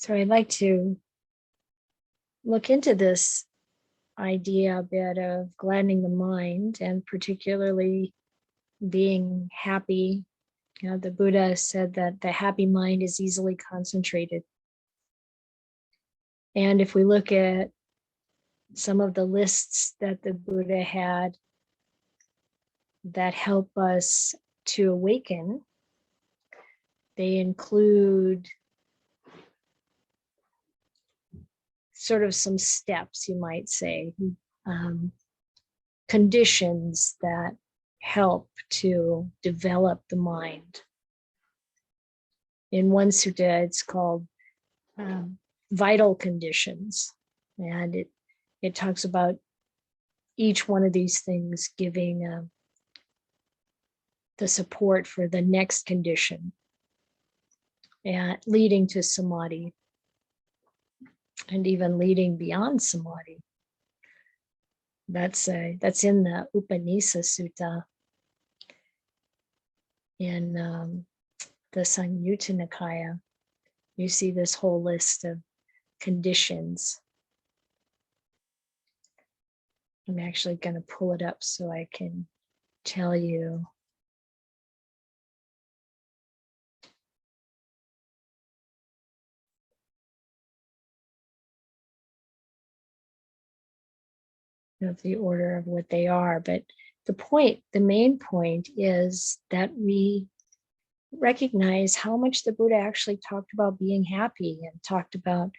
So I'd like to look into this idea a bit of gladdening the mind, and particularly being happy. The Buddha said that the happy mind is easily concentrated. And if we look at some of the lists that the Buddha had that help us to awaken, they include sort of some steps, you might say, conditions that help to develop the mind. In one sutta, it's called vital conditions, and it talks about each one of these things giving the support for the next condition and leading to samadhi, and even leading beyond samadhi. That's in the Upanisa Sutta in the Samyutta Nikaya. You see this whole list of conditions. I'm actually going to pull it up so I can tell you. Of the order of what they are, but the main point is that we recognize how much the Buddha actually talked about being happy and talked about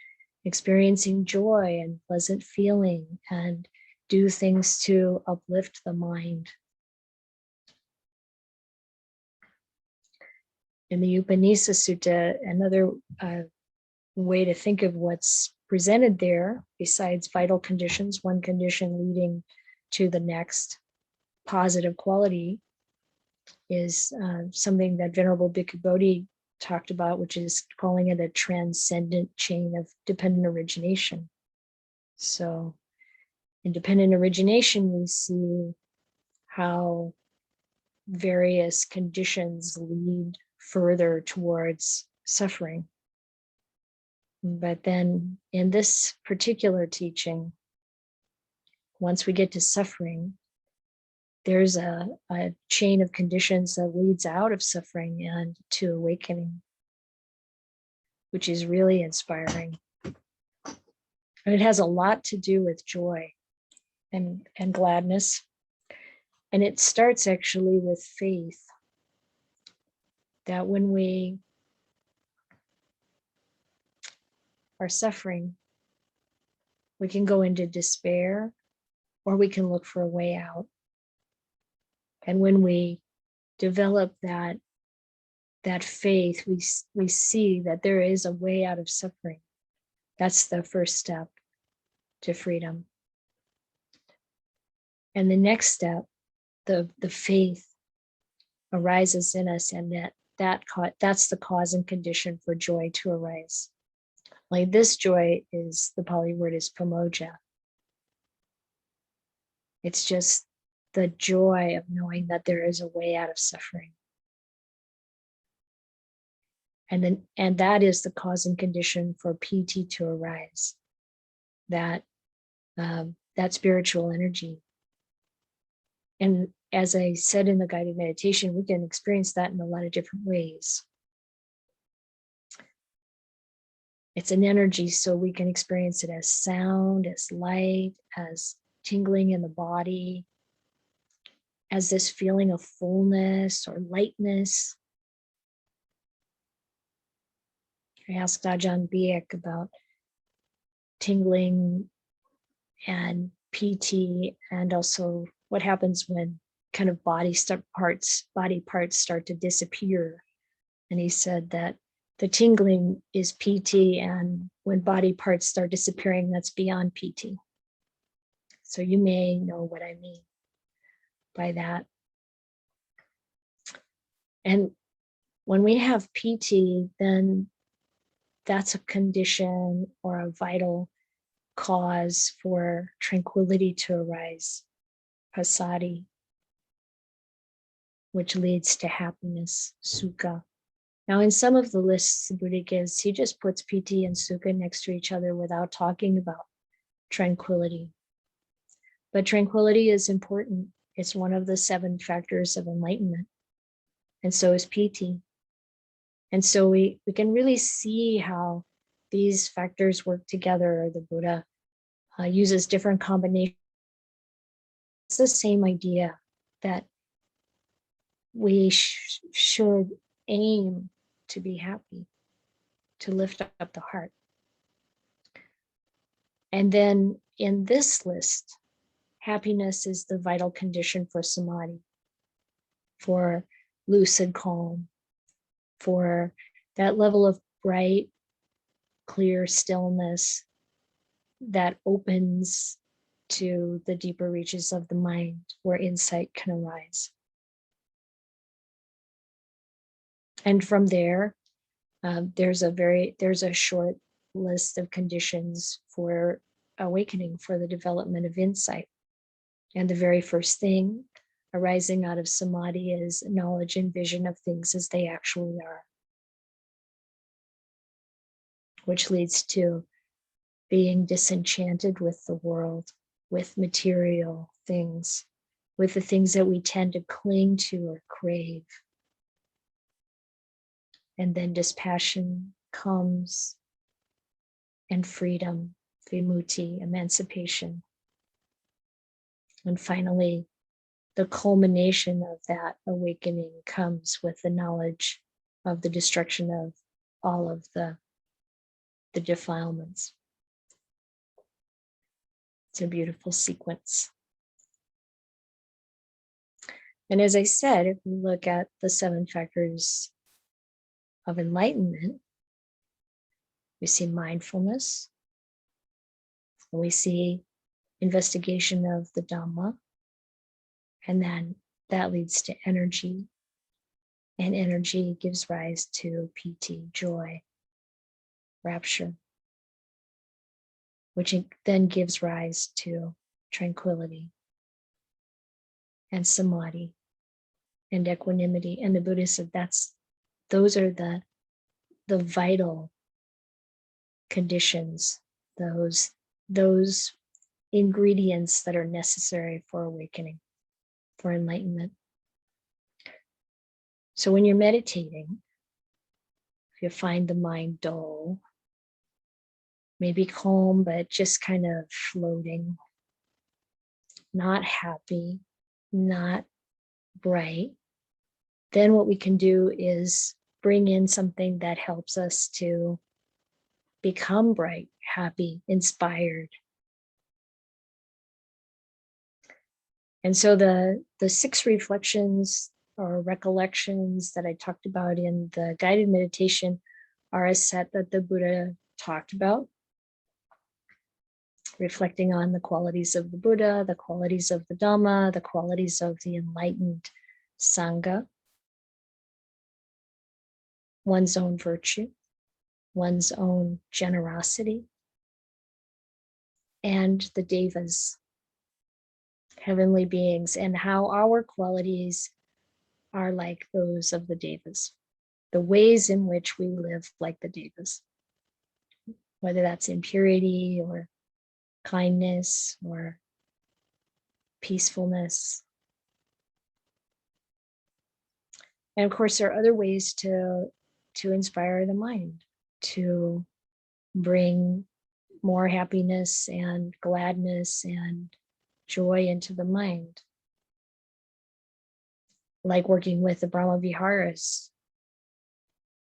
experiencing joy and pleasant feeling and do things to uplift the mind. In the Upanisa Sutta, another way to think of what's presented there, besides vital conditions, one condition leading to the next positive quality, is something that Venerable Bhikkhu Bodhi talked about, which is calling it a transcendent chain of dependent origination. So in dependent origination, we see how various conditions lead further towards suffering. But then in this particular teaching, once we get to suffering, there's a chain of conditions that leads out of suffering and to awakening, which is really inspiring. And it has a lot to do with joy and gladness. And it starts actually with faith, that when we are suffering, we can go into despair or we can look for a way out. And when we develop that faith, we see that there is a way out of suffering. That's the first step to freedom. And the next step, the faith arises in us, and that's the cause and condition for joy to arise. Like this joy is, the Pali word is pamoja. It's just the joy of knowing that there is a way out of suffering. And that is the cause and condition for piti to arise, that spiritual energy. And as I said in the guided meditation, we can experience that in a lot of different ways. It's an energy, so we can experience it as sound, as light, as tingling in the body, as this feeling of fullness or lightness. I asked Ajahn Biak about tingling and PT, and also what happens when kind of body parts start to disappear. And he said that the tingling is PT, and when body parts start disappearing, that's beyond PT. So you may know what I mean by that. And when we have PT, then that's a condition or a vital cause for tranquility to arise, passaddhi, which leads to happiness, sukha. Now, in some of the lists the Buddha gives, he just puts piti and sukha next to each other without talking about tranquility. But tranquility is important. It's one of the 7 factors of enlightenment. And so is piti. And so we can really see how these factors work together. The Buddha uses different combinations. It's the same idea that we should aim to be happy, to lift up the heart. And then in this list, happiness is the vital condition for samadhi, for lucid calm, for that level of bright, clear stillness that opens to the deeper reaches of the mind where insight can arise. And from there, there's a short list of conditions for awakening, for the development of insight. And the very first thing arising out of samadhi is knowledge and vision of things as they actually are, which leads to being disenchanted with the world, with material things, with the things that we tend to cling to or crave. And then dispassion comes, and freedom, vimutti, emancipation. And finally, the culmination of that awakening comes with the knowledge of the destruction of all of the defilements. It's a beautiful sequence. And as I said, if we look at the 7 factors of enlightenment, we see mindfulness, and we see investigation of the Dhamma, and then that leads to energy, and energy gives rise to piti, joy, rapture, which then gives rise to tranquility and samadhi and equanimity. And the Buddha said those are the vital conditions, those ingredients that are necessary for awakening, for enlightenment. So when you're meditating, if you find the mind dull, maybe calm, but just kind of floating, not happy, not bright, then what we can do is bring in something that helps us to become bright, happy, inspired. And so the 6 reflections or recollections that I talked about in the guided meditation are a set that the Buddha talked about, reflecting on the qualities of the Buddha, the qualities of the Dhamma, the qualities of the enlightened Sangha, one's own virtue, one's own generosity, and the devas, heavenly beings, and how our qualities are like those of the devas, the ways in which we live like the devas, whether that's in purity or kindness or peacefulness. And of course, there are other ways to inspire the mind, to bring more happiness and gladness and joy into the mind, like working with the Brahma Viharas,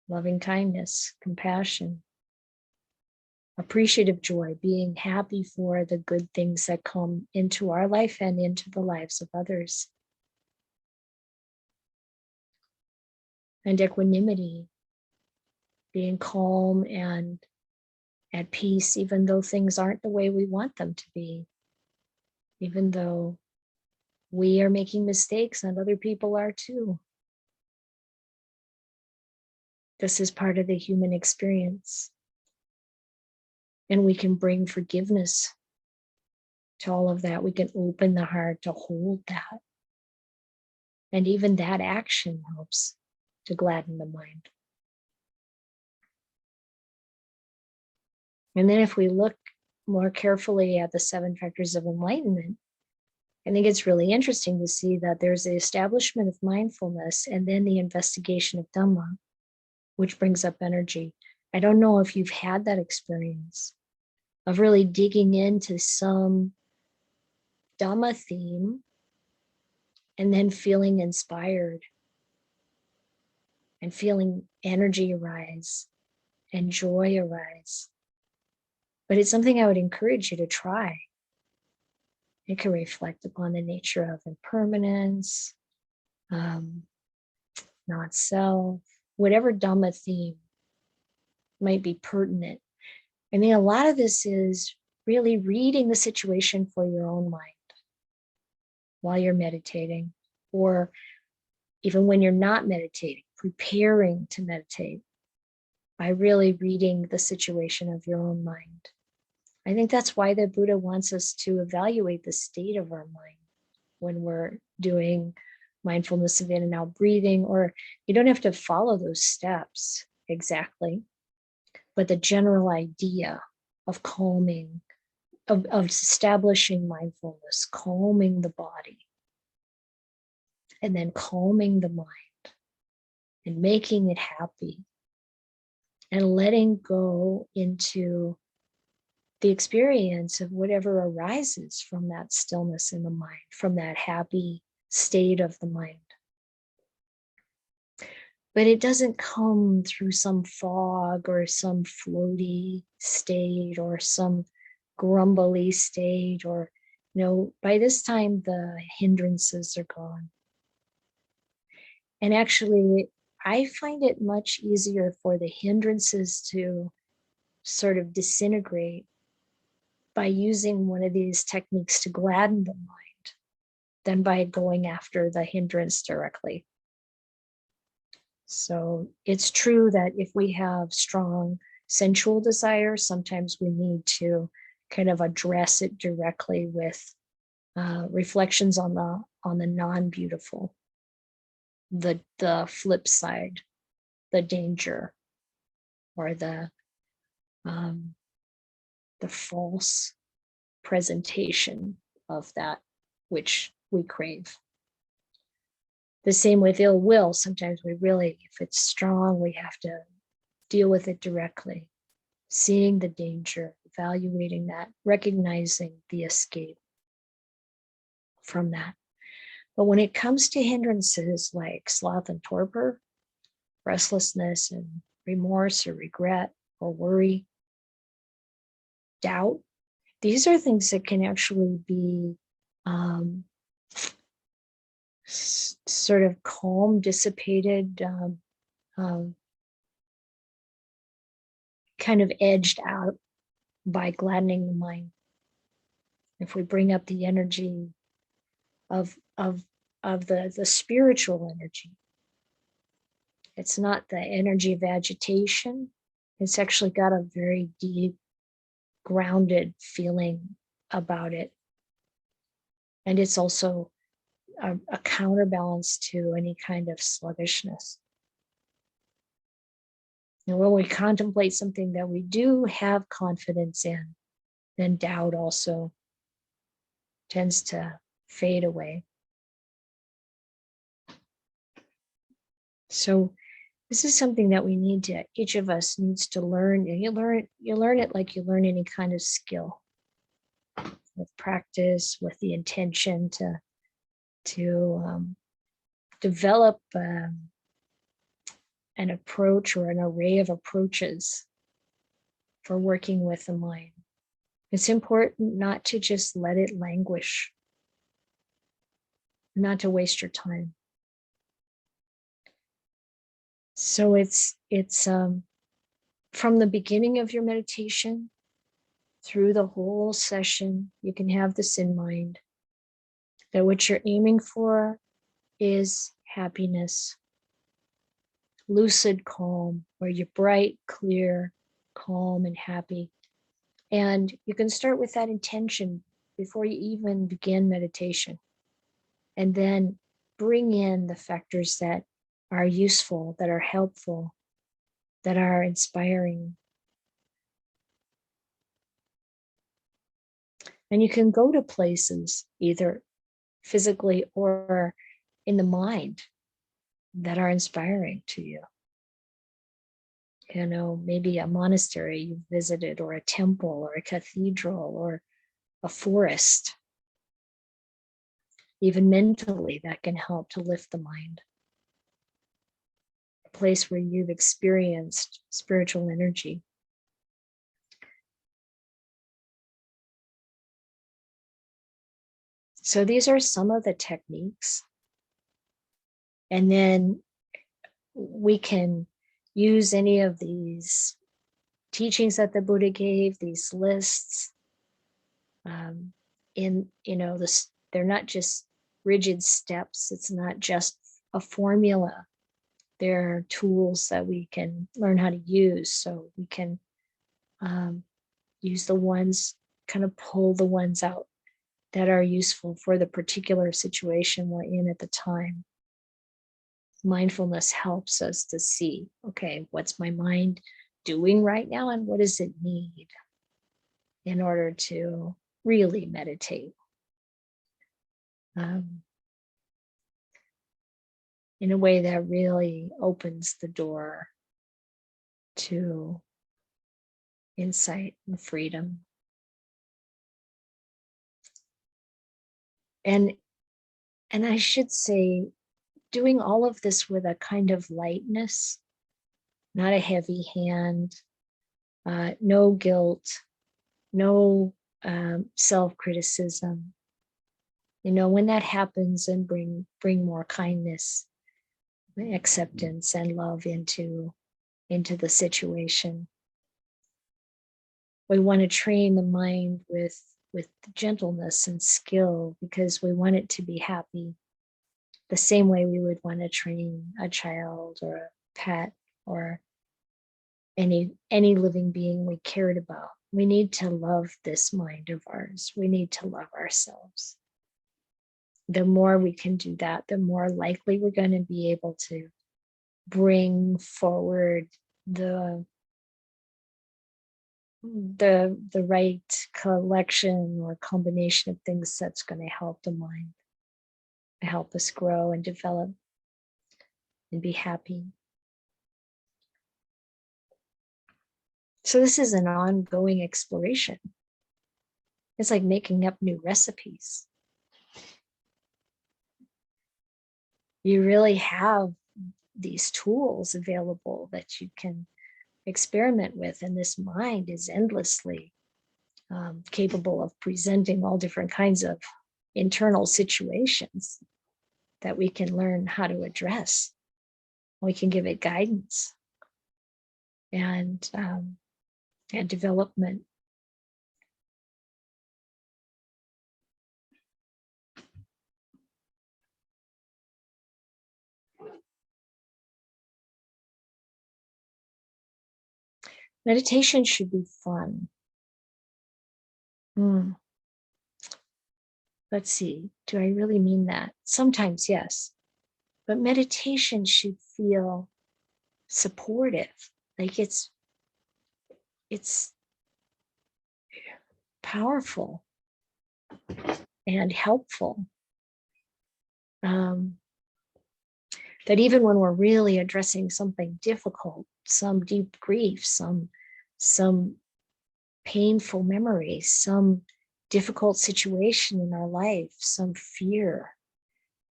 loving kindness, compassion, appreciative joy, being happy for the good things that come into our life and into the lives of others. And equanimity, being calm and at peace, even though things aren't the way we want them to be, even though we are making mistakes and other people are too. This is part of the human experience. And we can bring forgiveness to all of that. We can open the heart to hold that. And even that action helps to gladden the mind. And then if we look more carefully at the 7 factors of enlightenment, I think it's really interesting to see that there's the establishment of mindfulness and then the investigation of Dhamma, which brings up energy. I don't know if you've had that experience of really digging into some Dhamma theme and then feeling inspired and feeling energy arise and joy arise. But it's something I would encourage you to try. It can reflect upon the nature of impermanence, not self, whatever Dhamma theme might be pertinent. I mean, a lot of this is really reading the situation for your own mind while you're meditating, or even when you're not meditating, preparing to meditate by really reading the situation of your own mind. I think that's why the Buddha wants us to evaluate the state of our mind when we're doing mindfulness of in and out breathing, or you don't have to follow those steps exactly, but the general idea of calming, of establishing mindfulness, calming the body, and then calming the mind and making it happy and letting go into the experience of whatever arises from that stillness in the mind, from that happy state of the mind. But it doesn't come through some fog or some floaty state or some grumbly state, or, by this time the hindrances are gone. And actually, I find it much easier for the hindrances to sort of disintegrate by using one of these techniques to gladden the mind than by going after the hindrance directly. So it's true that if we have strong sensual desire, sometimes we need to kind of address it directly with reflections on the non-beautiful, the flip side, the danger, or the false presentation of that which we crave. The same with ill will. Sometimes we really, if it's strong, we have to deal with it directly, seeing the danger, evaluating that, recognizing the escape from that. But when it comes to hindrances like sloth and torpor, restlessness and remorse or regret or worry, doubt, these are things that can actually be sort of calm, dissipated, kind of edged out by gladdening the mind. If we bring up the energy of the spiritual energy, it's not the energy of agitation. It's actually got a very deep, grounded feeling about it. And it's also a counterbalance to any kind of sluggishness. And when we contemplate something that we do have confidence in, then doubt also tends to fade away. So this is something that we need to, each of us needs to learn. And you learn it like you learn any kind of skill, with practice, with the intention to develop an approach or an array of approaches for working with the mind. It's important not to just let it languish, not to waste your time. So it's from the beginning of your meditation through the whole session, you can have this in mind, that what you're aiming for is happiness, lucid calm, where you're bright, clear, calm, and happy. And you can start with that intention before you even begin meditation, and then bring in the factors that are useful, that are helpful, that are inspiring. And you can go to places either physically or in the mind that are inspiring to you. You know, maybe a monastery you've visited, or a temple, or a cathedral, or a forest. Even mentally, that can help to lift the mind. A place where you've experienced spiritual energy. So these are some of the techniques. And then we can use any of these teachings that the Buddha gave, these lists, in, you know, this, they're not just rigid steps. It's not just a formula. They're tools that we can learn how to use. So we can use the ones, kind of pull the ones out that are useful for the particular situation we're in at the time. Mindfulness helps us to see, okay, what's my mind doing right now, and what does it need in order to really meditate? In a way that really opens the door to insight and freedom. And I should say, doing all of this with a kind of lightness, not a heavy hand, no guilt, no self-criticism. You know, when that happens, and bring more kindness, acceptance, and love into the situation. We want to train the mind with gentleness and skill, because we want it to be happy, the same way we would want to train a child or a pet or any living being we cared about. We need to love this mind of ours. We need to love ourselves. The more we can do that, the more likely we're going to be able to bring forward the right collection or combination of things that's going to help the mind, help us grow and develop and be happy. So this is an ongoing exploration. It's like making up new recipes. You really have these tools available that you can experiment with, and this mind is endlessly capable of presenting all different kinds of internal situations that we can learn how to address. We can give it guidance and development. Meditation should be fun. Let's see, do I really mean that? Sometimes, yes. But meditation should feel supportive, like it's powerful and helpful. That even when we're really addressing something difficult, some deep grief, some painful memory, some difficult situation in our life, some fear,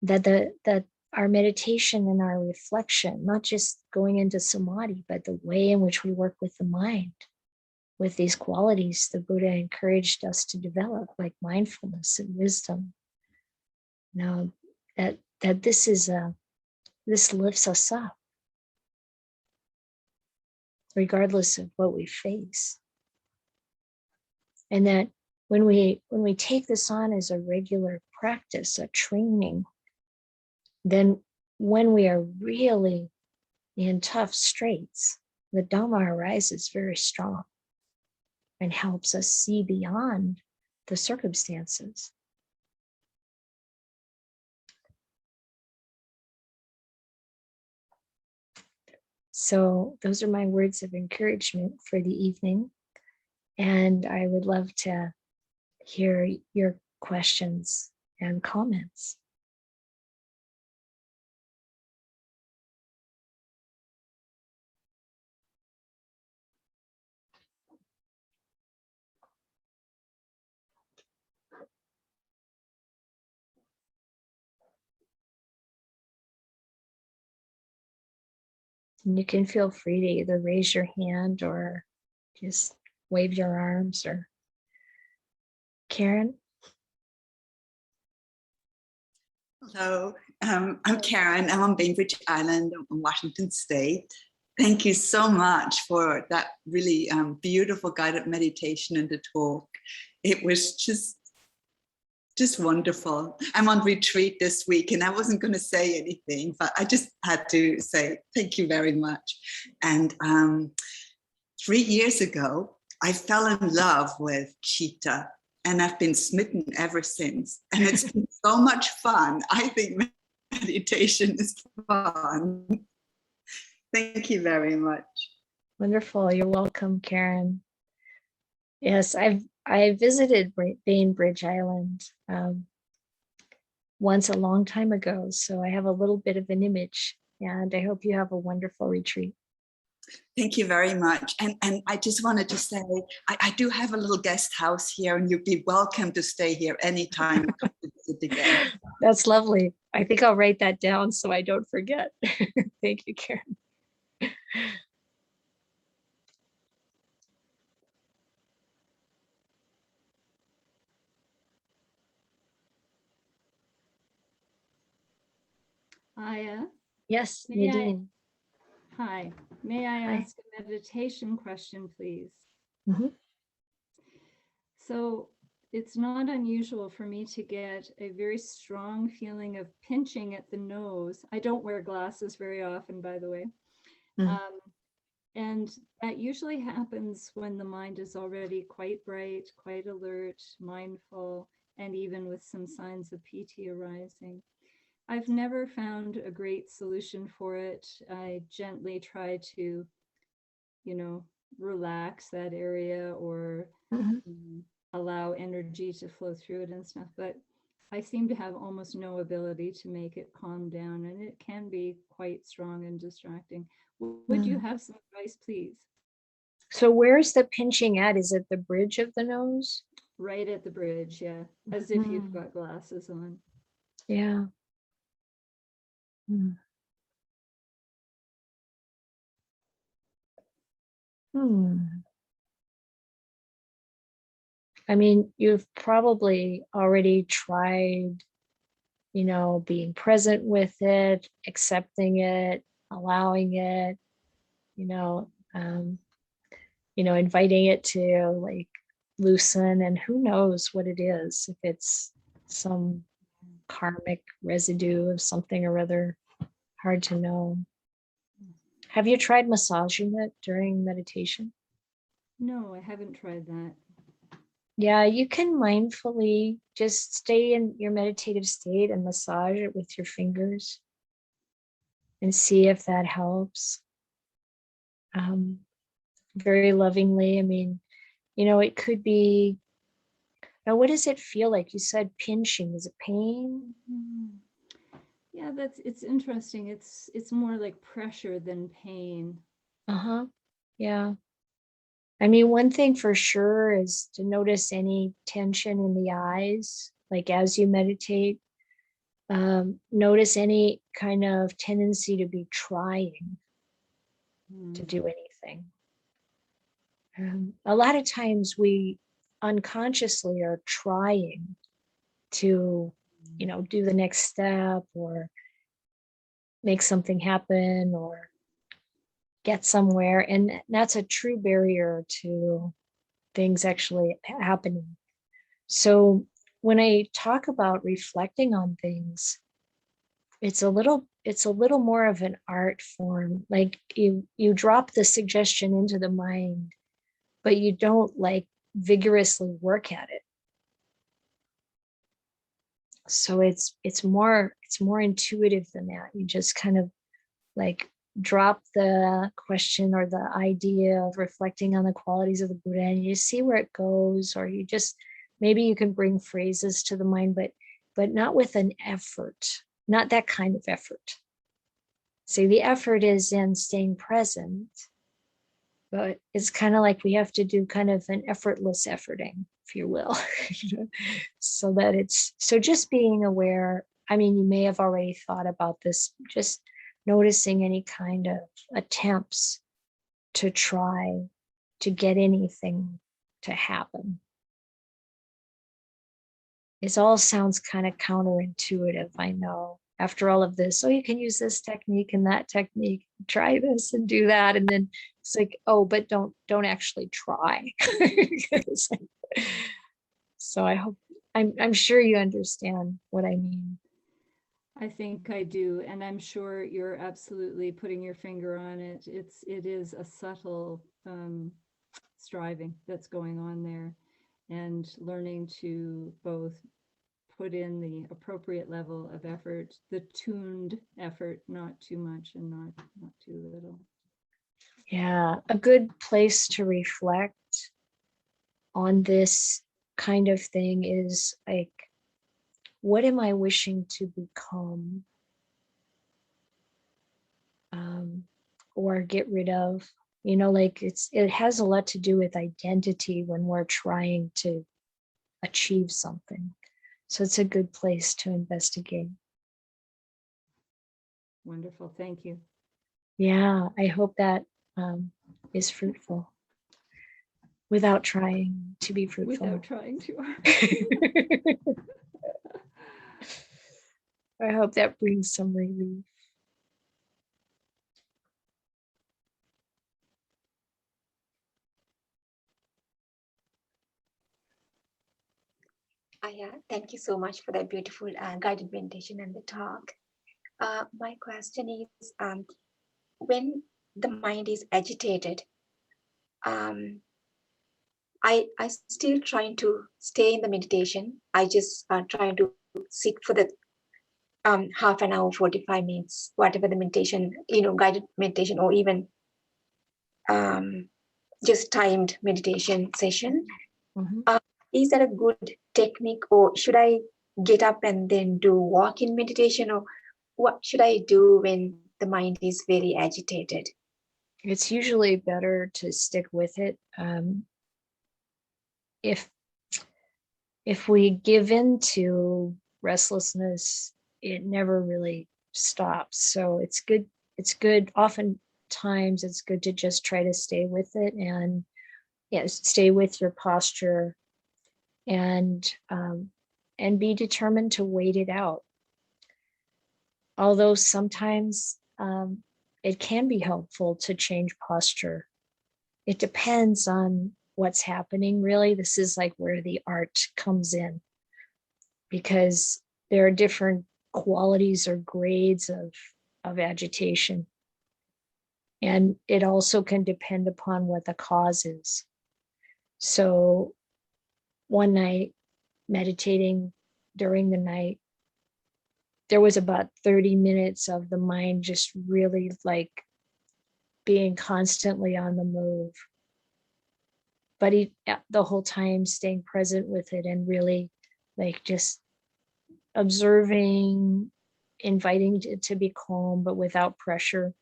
that our meditation and our reflection, not just going into samadhi, but the way in which we work with the mind, with these qualities the Buddha encouraged us to develop, like mindfulness and wisdom. Now that this lifts us up, regardless of what we face. And that when we take this on as a regular practice, a training, then when we are really in tough straits, the Dhamma arises very strong and helps us see beyond the circumstances. So those are my words of encouragement for the evening. And I would love to hear your questions and comments. And you can feel free to either raise your hand or just wave your arms. Or Karen? Hello, I'm Karen. I'm on Bainbridge Island in Washington State. Thank you so much for that really beautiful guided meditation and the talk. It was just wonderful. I'm on retreat this week and I wasn't going to say anything, but I just had to say thank you very much. And 3 years ago, I fell in love with Chitta, and I've been smitten ever since. And it's been so much fun. I think meditation is fun. Thank you very much. Wonderful. You're welcome, Karen. Yes, I visited Bainbridge Island once a long time ago, so I have a little bit of an image, and I hope you have a wonderful retreat. Thank you very much. And I just wanted to say, I do have a little guest house here, and you'd be welcome to stay here anytime you come to visit again. That's lovely. I think I'll write that down so I don't forget. Thank you, Karen. Ayya. Yes, Nadine. Hi. May I ask a meditation question, please? Mm-hmm. So it's not unusual for me to get a very strong feeling of pinching at the nose. I don't wear glasses very often, by the way. Mm-hmm. And that usually happens when the mind is already quite bright, quite alert, mindful, and even with some signs of piti arising. I've never found a great solution for it. I gently try to, relax that area or allow energy to flow through it and stuff. But I seem to have almost no ability to make it calm down, and it can be quite strong and distracting. Would you have some advice, please? So where's the pinching at? Is it the bridge of the nose? Right at the bridge, yeah. As if you've got glasses on. Yeah. I mean, you've probably already tried, being present with it, accepting it, allowing it, inviting it to like loosen, and who knows what it is, if it's some karmic residue of something or other, hard to know. Have you tried massaging it during meditation? No, I haven't tried that. Yeah, you can mindfully just stay in your meditative state and massage it with your fingers and see if that helps. Very lovingly. I mean, it could be, now what does it feel like? You said pinching, is it pain? Yeah, it's interesting. It's more like pressure than pain. Yeah. I mean, one thing for sure is to notice any tension in the eyes, like as you meditate. Notice any kind of tendency to be trying to do anything. A lot of times we unconsciously are trying to, do the next step or make something happen or get somewhere. And that's a true barrier to things actually happening. So when I talk about reflecting on things, it's a little more of an art form. Like you drop the suggestion into the mind, but you don't like vigorously work at it. So it's more intuitive than that. You just kind of like drop the question or the idea of reflecting on the qualities of the Buddha, and you see where it goes, or you just maybe you can bring phrases to the mind, but not with an effort, not that kind of effort. See, the effort is in staying present, but it's kind of like we have to do kind of an effortless efforting, if you will, so that so just being aware. I mean, you may have already thought about this, just noticing any kind of attempts to try to get anything to happen. It all sounds kind of counterintuitive, I know. After all of this, you can use this technique and that technique, try this and do that. And then it's like, but don't actually try. So I hope, I'm sure you understand what I mean. I think I do, and I'm sure you're absolutely putting your finger on it. It is a subtle striving that's going on there, and learning to both put in the appropriate level of effort, the tuned effort, not too much and not too little. Yeah, a good place to reflect on this kind of thing is like, what am I wishing to become? Or get rid of? Like it has a lot to do with identity when we're trying to achieve something. So it's a good place to investigate. Wonderful, thank you. Yeah, I hope that is fruitful. Without trying to be fruitful. Without trying to. I hope that brings some relief. Ayya, thank you so much for that beautiful guided meditation and the talk. My question is, when the mind is agitated, I still trying to stay in the meditation. I just trying to sit for the half an hour, 45 minutes, whatever the meditation, guided meditation, or even just timed meditation session. Mm-hmm. Is that a good technique, or should I get up and then do walk-in meditation, or what should I do when the mind is very agitated? It's usually better to stick with it. If we give in to restlessness, it never really stops. So it's good. Oftentimes it's good to just try to stay with it and stay with your posture and be determined to wait it out. Although sometimes it can be helpful to change posture. It depends on what's happening, really. This is like where the art comes in, because there are different qualities or grades of agitation. And it also can depend upon what the cause is. So one night, meditating during the night, there was about 30 minutes of the mind just really like being constantly on the move. But the whole time staying present with it and really like just observing, inviting it to be calm, but without pressure.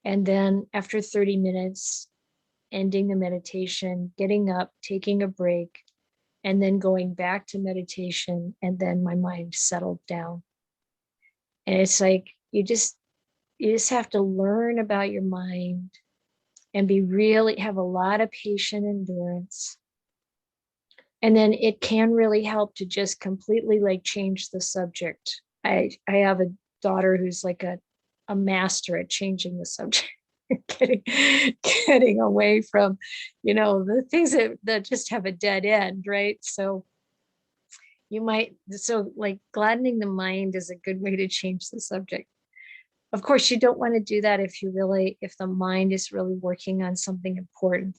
And then after 30 minutes, ending the meditation, getting up, taking a break, and then going back to meditation. And then my mind settled down. And it's like, you just have to learn about your mind and have a lot of patient endurance. And then it can really help to just completely like change the subject. I have a daughter who's like a master at changing the subject, getting away from, the things that just have a dead end, right? So like gladdening the mind is a good way to change the subject. Of course, you don't want to do that if the mind is really working on something important.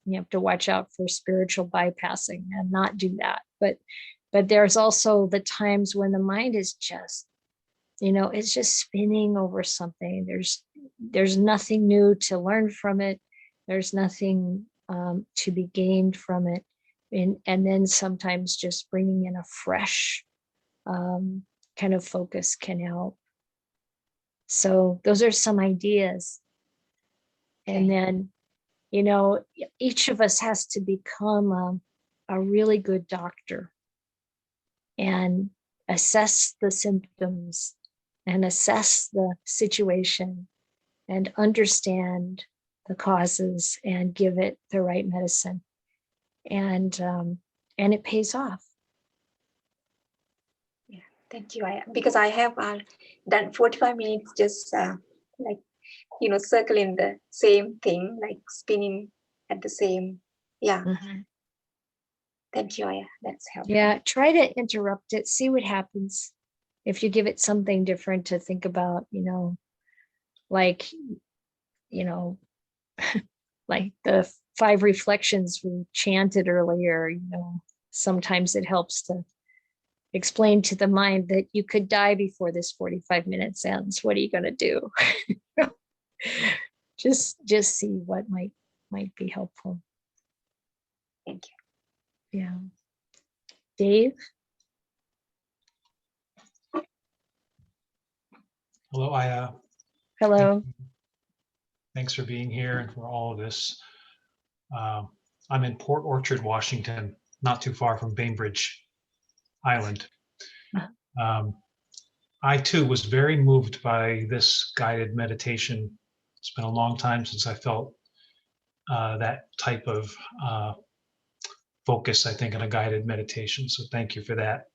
You have to watch out for spiritual bypassing and not do that. But there's also the times when the mind is just, it's just spinning over something. There's nothing new to learn from it. There's nothing to be gained from it. And then sometimes just bringing in a fresh kind of focus can help. So those are some ideas. And then, you know, each of us has to become a really good doctor and assess the symptoms and assess the situation and understand the causes and give it the right medicine. And it pays off. Yeah, thank you. Because I have done 45 minutes just like, you know, circling the same thing, like spinning at the same. Yeah. Mm-hmm. Thank you, Ayya. That's helpful. Yeah, try to interrupt it, see what happens. If you give it something different to think about, you know, like, you know, like the 5 reflections we chanted earlier, you know, sometimes it helps to explain to the mind that you could die before this 45 minutes ends. What are you going to do? just see what might be helpful. Thank you. Yeah. Dave? Hello, Ayya. Hello. Thanks for being here and for all of this. I'm in Port Orchard, Washington, not too far from Bainbridge Island. I too was very moved by this guided meditation. It's been a long time since I felt that type of focus, I think, in a guided meditation. So thank you for that.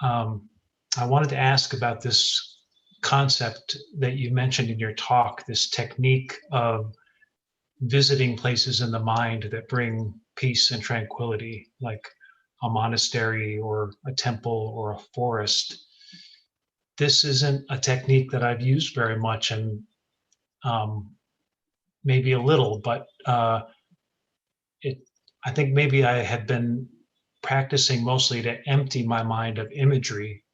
I wanted to ask about this concept that you mentioned in your talk, this technique of visiting places in the mind that bring peace and tranquility, like a monastery or a temple or a forest. This isn't a technique that I've used very much, and maybe a little, but I think maybe I had been practicing mostly to empty my mind of imagery.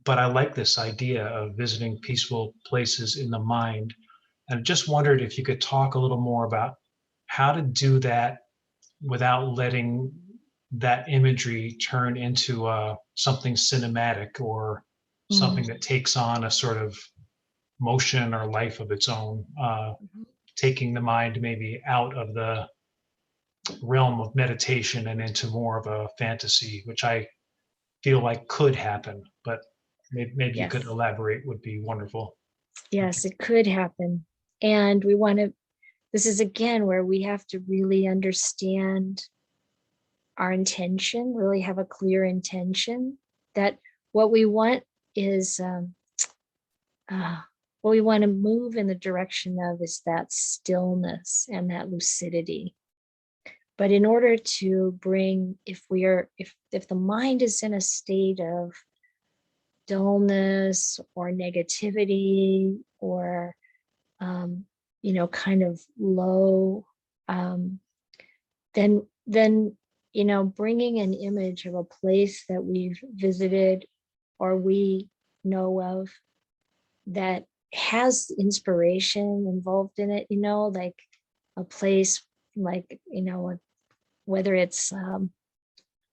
But I like this idea of visiting peaceful places in the mind. And I just wondered if you could talk a little more about how to do that without letting that imagery turn into something cinematic or something that takes on a sort of motion or life of its own, taking the mind maybe out of the realm of meditation and into more of a fantasy, which I feel like could happen, but maybe you could elaborate, would be wonderful. Yes, it could happen. And we want to, this is again where we have to really understand our intention, really have a clear intention that what we want is, what we want to move in the direction of is that stillness and that lucidity. But in order to bring, if the mind is in a state of dullness or negativity or you know, kind of low, then you know, bringing an image of a place that we've visited or we know of that has inspiration involved in it, you know, like a place like, you know, whether it's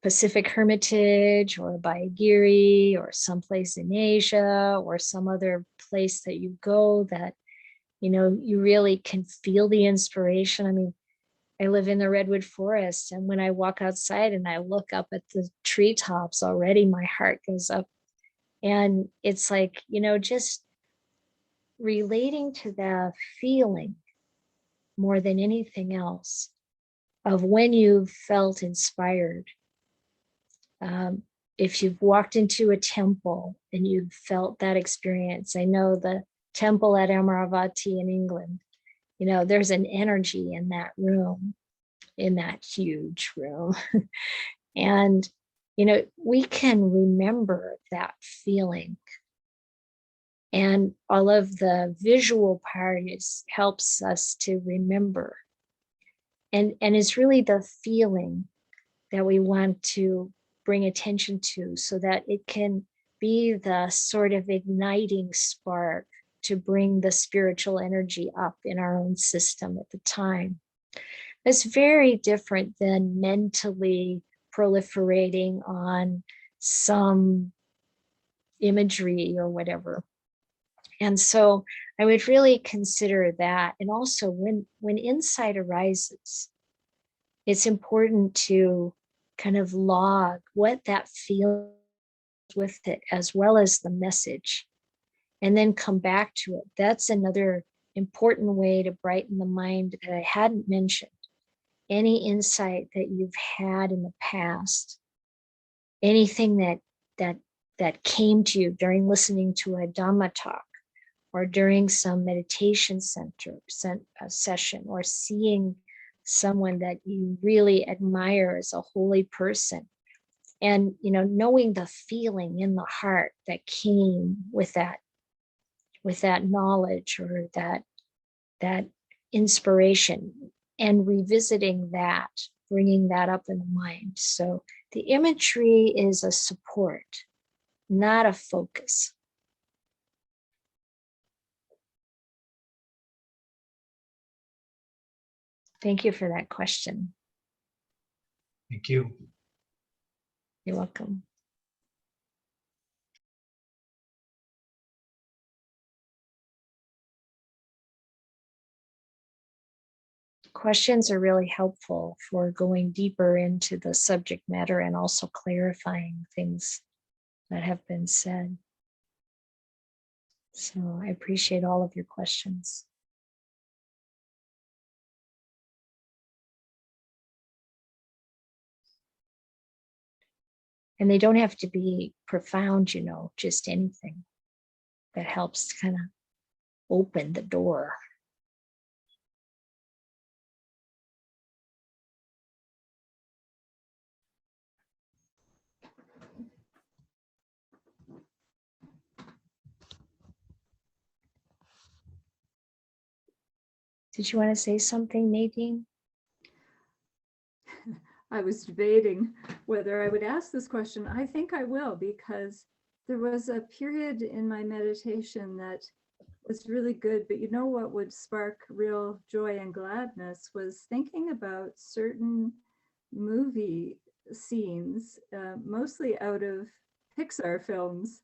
Pacific Hermitage or Bayagiri or someplace in Asia or some other place that you go that, you know, you really can feel the inspiration. I mean, I live in the redwood forest, and when I walk outside and I look up at the treetops, already my heart goes up. And it's like, you know, just relating to the feeling more than anything else of when you've felt inspired. If you've walked into a temple and you've felt that experience, I know the temple at Amaravati in England, you know, there's an energy in that room, in that huge room. And, you know, we can remember that feeling. And all of the visual part helps us to remember. And it's really the feeling that we want to bring attention to so that it can be the sort of igniting spark to bring the spiritual energy up in our own system at the time. It's very different than mentally proliferating on some imagery or whatever. And so I would really consider that. And also when insight arises, it's important to kind of log what that feels with it, as well as the message, and then come back to it. That's another important way to brighten the mind that I hadn't mentioned. Any insight that you've had in the past, anything that came to you during listening to a Dhamma talk, or during some meditation session, or seeing someone that you really admire as a holy person, and knowing the feeling in the heart that came with that knowledge, or that inspiration, and revisiting that, bringing that up in the mind. So the imagery is a support, not a focus. Thank you for that question. Thank you. You're welcome. Questions are really helpful for going deeper into the subject matter and also clarifying things that have been said. So I appreciate all of your questions. And they don't have to be profound, just anything that helps to kind of open the door. Did you want to say something, Nadine? I was debating whether I would ask this question. I think I will, because there was a period in my meditation that was really good, but what would spark real joy and gladness was thinking about certain movie scenes, mostly out of Pixar films,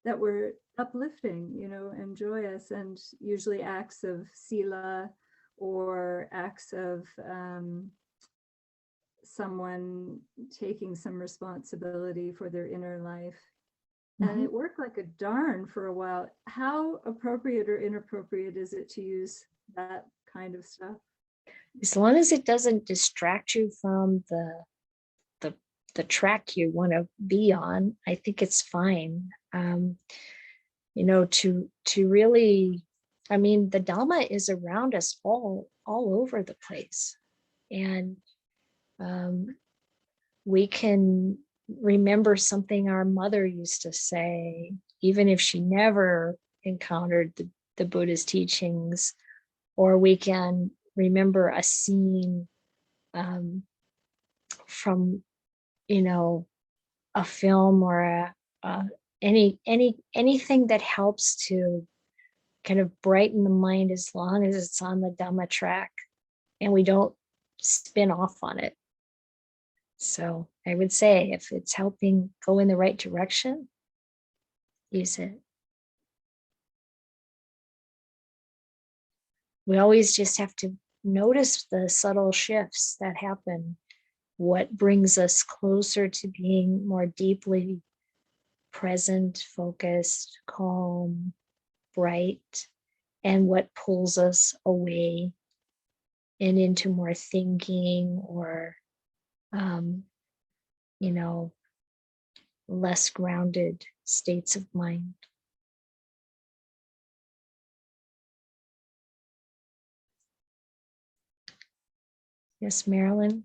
that were uplifting, and joyous, and usually acts of sila, or acts of someone taking some responsibility for their inner life. And it worked like a darn for a while. How appropriate or inappropriate is it to use that kind of stuff? As long as it doesn't distract you from the track you want to be on, I think it's fine. To really, the Dhamma is around us all over the place. And we can remember something our mother used to say, even if she never encountered the Buddhist teachings, or we can remember a scene from, a film, or anything that helps to kind of brighten the mind, as long as it's on the Dhamma track and we don't spin off on it. So I would say, if it's helping go in the right direction, use it. We always just have to notice the subtle shifts that happen, what brings us closer to being more deeply present, focused, calm, bright, and what pulls us away and into more thinking, or less grounded states of mind. Yes, Marilyn.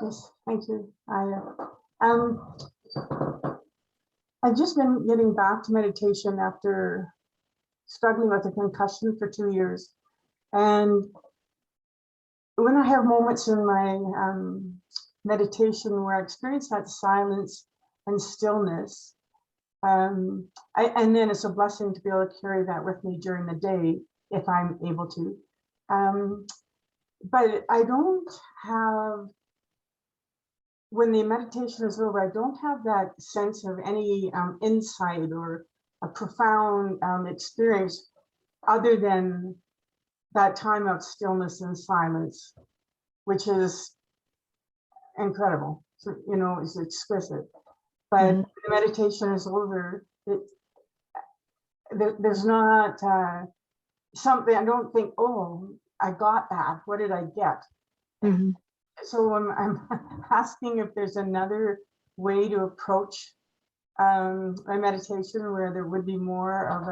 Yes, thank you. I've just been getting back to meditation after struggling with a concussion for 2 years. And when I have moments in my meditation where I experience that silence and stillness, and then it's a blessing to be able to carry that with me during the day, if I'm able to. But I don't have, when the meditation is over, I don't have that sense of any insight or a profound experience other than that time of stillness and silence, which is incredible. So, you know, it's exquisite. But the meditation is over, there's not something, I don't think, oh, I got that. What did I get? So I'm asking if there's another way to approach a meditation where there would be more of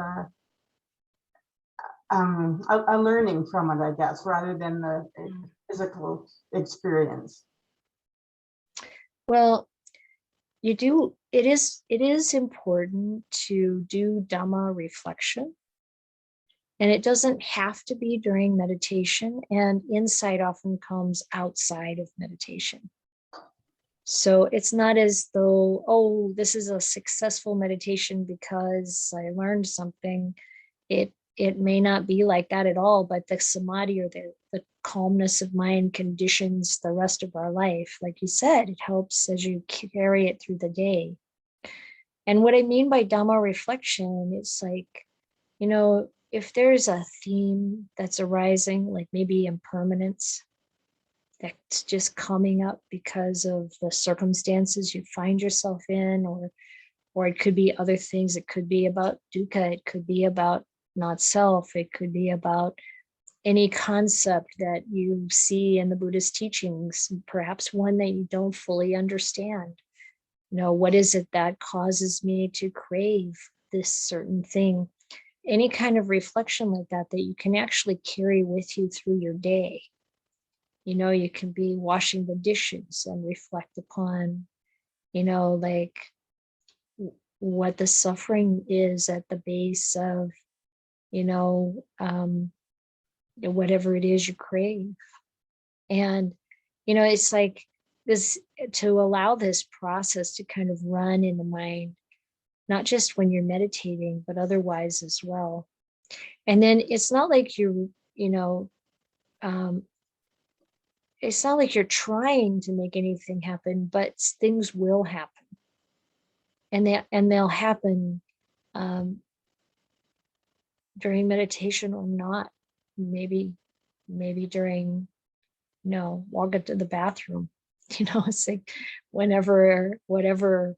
a learning from it, I guess, rather than the physical experience. Well, it is important to do Dhamma reflection. And it doesn't have to be during meditation, and insight often comes outside of meditation. So it's not as though, oh, this is a successful meditation because I learned something. It may not be like that at all, but the samadhi, or the calmness of mind, conditions the rest of our life. Like you said, it helps as you carry it through the day. And what I mean by Dhamma reflection, it's like, you know, if there's a theme that's arising, like maybe impermanence, that's just coming up because of the circumstances you find yourself in, or it could be other things. It could be about dukkha, it could be about not self, it could be about any concept that you see in the Buddhist teachings, perhaps one that you don't fully understand. You know, what is it that causes me to crave this certain thing? Any kind of reflection like that you can actually carry with you through your day. You know, you can be washing the dishes and reflect upon, you know, like what the suffering is at the base of, you know, whatever it is you crave. And, you know, it's like this, to allow this process to kind of run in the mind, not just when you're meditating, but otherwise as well. And then it's not like you're, you know, it's not like you're trying to make anything happen, but things will happen. And they'll happen during meditation or not. Maybe during, you know, walk into the bathroom. You know, it's like whatever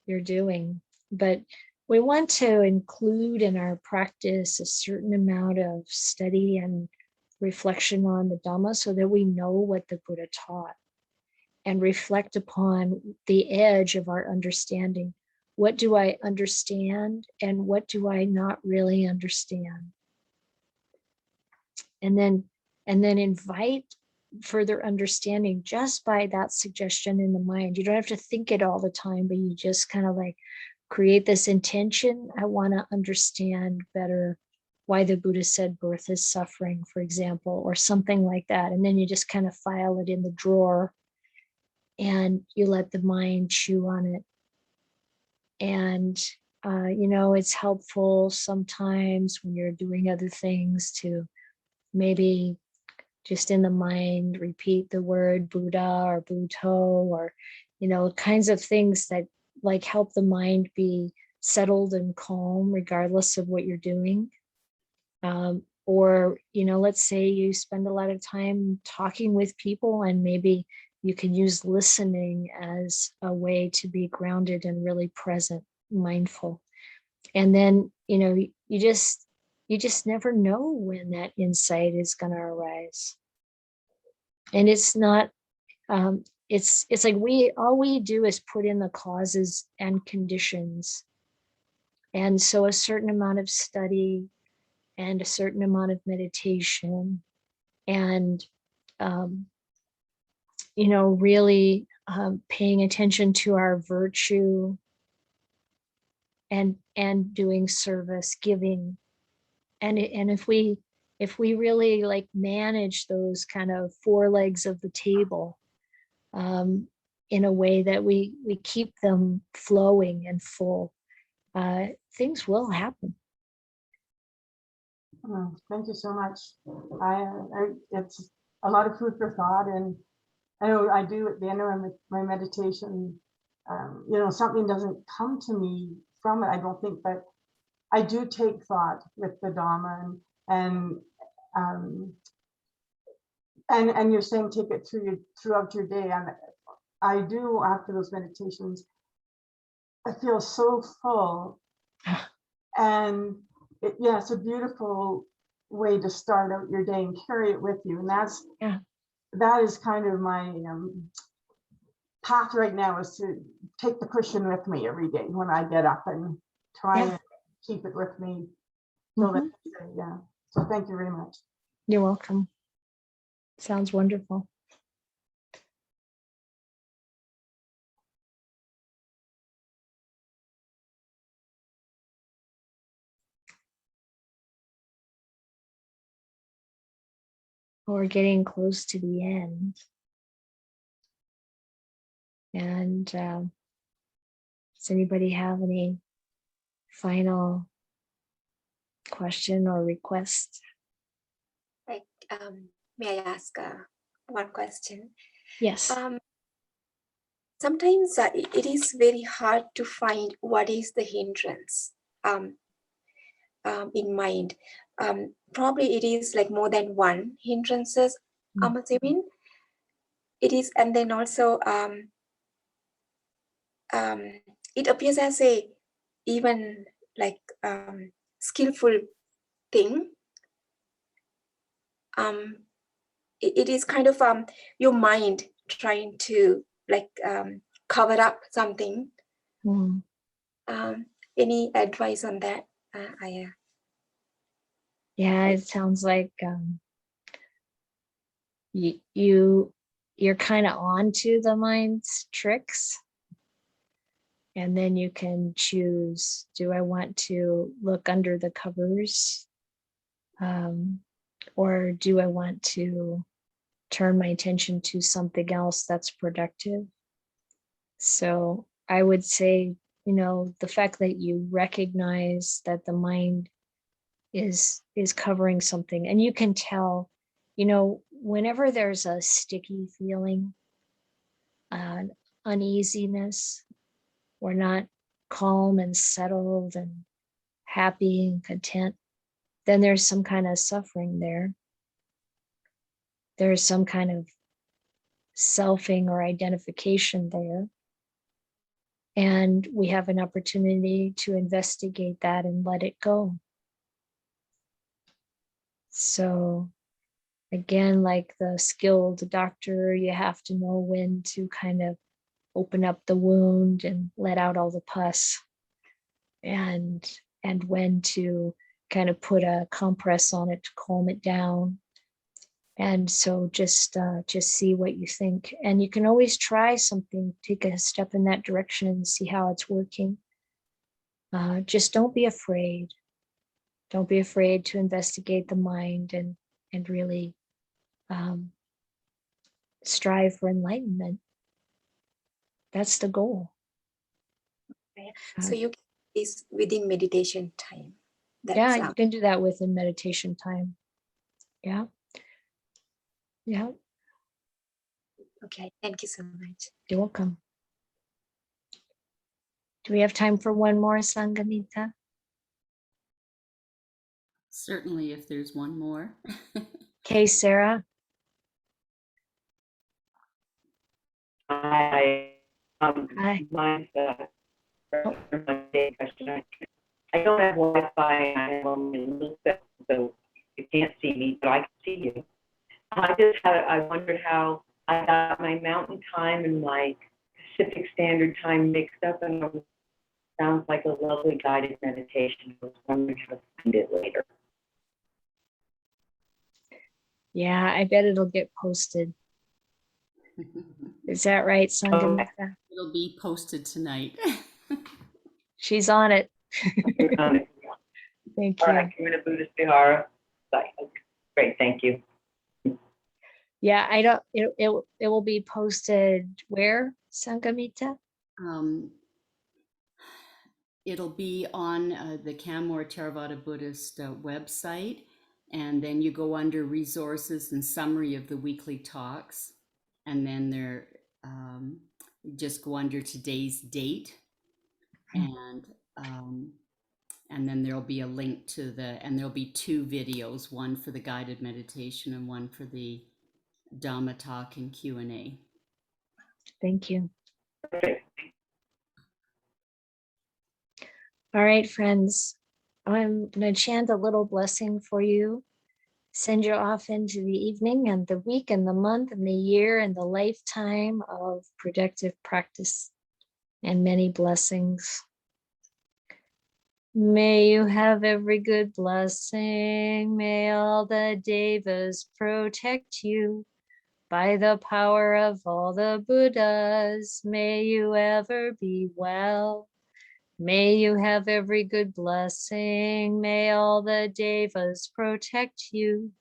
you're doing. But we want to include in our practice a certain amount of study and reflection on the Dhamma so that we know what the Buddha taught, and reflect upon the edge of our understanding. What do I understand and what do I not really understand? And then invite further understanding just by that suggestion in the mind. You don't have to think it all the time, but you just kind of like create this intention. I want to understand better why the Buddha said birth is suffering, for example, or something like that. And then you just kind of file it in the drawer and you let the mind chew on it. And, you know, it's helpful sometimes when you're doing other things to maybe just in the mind repeat the word Buddha or Buddho, or, you know, kinds of things that like help the mind be settled and calm regardless of what you're doing. Or, you know, let's say you spend a lot of time talking with people, and maybe you can use listening as a way to be grounded and really present, mindful. And then, you know, you just never know when that insight is going to arise. And it's not, it's like all we do is put in the causes and conditions. And so a certain amount of study and a certain amount of meditation and, you know, really paying attention to our virtue and doing service, giving. And if we really like manage those kind of four legs of the table in a way that we keep them flowing and full, things will happen. Thank you so much. It's a lot of food for thought, and I know I do at the end of my meditation. Something doesn't come to me from it, I don't think, but I do take thought with the Dhamma, and you're saying take it throughout your day, and I do after those meditations. I feel so full, and it's a beautiful way to start out your day and carry it with you, and that is kind of my path right now, is to take the cushion with me every day when I get up and try and keep it with me. So so thank you very much. You're welcome. Sounds wonderful. We're getting close to the end. And does anybody have any final question or request? Like, may I ask one question? Yes. Sometimes it is very hard to find what is the hindrance in mind. Probably it is like more than one hindrances, I'm assuming. It is, and then also it appears as a even like skillful thing. It is kind of your mind trying to like cover up something. Any advice on that, Ayya? Yeah, it sounds like you're kind of onto the mind's tricks, and then you can choose, do I want to look under the covers, or do I want to turn my attention to something else that's productive? So I would say, the fact that you recognize that the mind is covering something, and you can tell, whenever there's a sticky feeling, uneasiness, or not calm and settled and happy and content, then there's some kind of suffering there. There's some kind of selfing or identification there. And we have an opportunity to investigate that and let it go. So again, like the skilled doctor, you have to know when to kind of open up the wound and let out all the pus, and when to kind of put a compress on it to calm it down. And so just see what you think. And you can always try something, take a step in that direction and see how it's working. Just don't be afraid. Don't be afraid to investigate the mind and really strive for enlightenment. That's the goal. So you is within meditation time. Yeah, you can do that within meditation time. Yeah. Yeah. Okay, thank you so much. You're welcome. Do we have time for one more, Sangamita? Certainly, if there's one more. Okay, Sarah. Hi. Hi. Mine's question. I don't have Wi-Fi, and I have only a little bit, so you can't see me, but I can see you. I wondered how I got my mountain time and my Pacific Standard Time mixed up, and it sounds like a lovely guided meditation. I was wondering how to find it later. Yeah, I bet it'll get posted. Is that right, Sangamita? It'll be posted tonight. She's on it. Thank you. All right, I'm in a Buddhist Vihara. Great, thank you. Yeah, I don't. It will be posted where, Sangamita? It'll be on the Canmore Theravada Buddhist website, And then you go under resources and summary of the weekly talks. And then there, just go under today's date. And then there'll be a link to and there'll be 2 videos, one for the guided meditation and one for the Dhamma talk and Q&A. Thank you. All right, friends, I'm going to chant a little blessing for you. Send you off into the evening and the week and the month and the year and the lifetime of productive practice and many blessings. May you have every good blessing. May all the devas protect you. By the power of all the Buddhas, may you ever be well. May you have every good blessing. May all the devas protect you.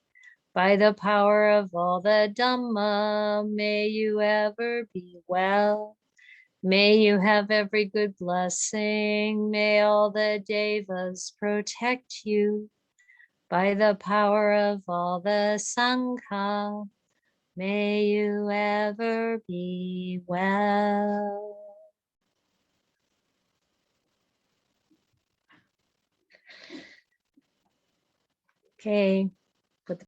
By the power of all the Dhamma, may you ever be well. May you have every good blessing. May all the devas protect you. By the power of all the Sangha, may you ever be well. Okay,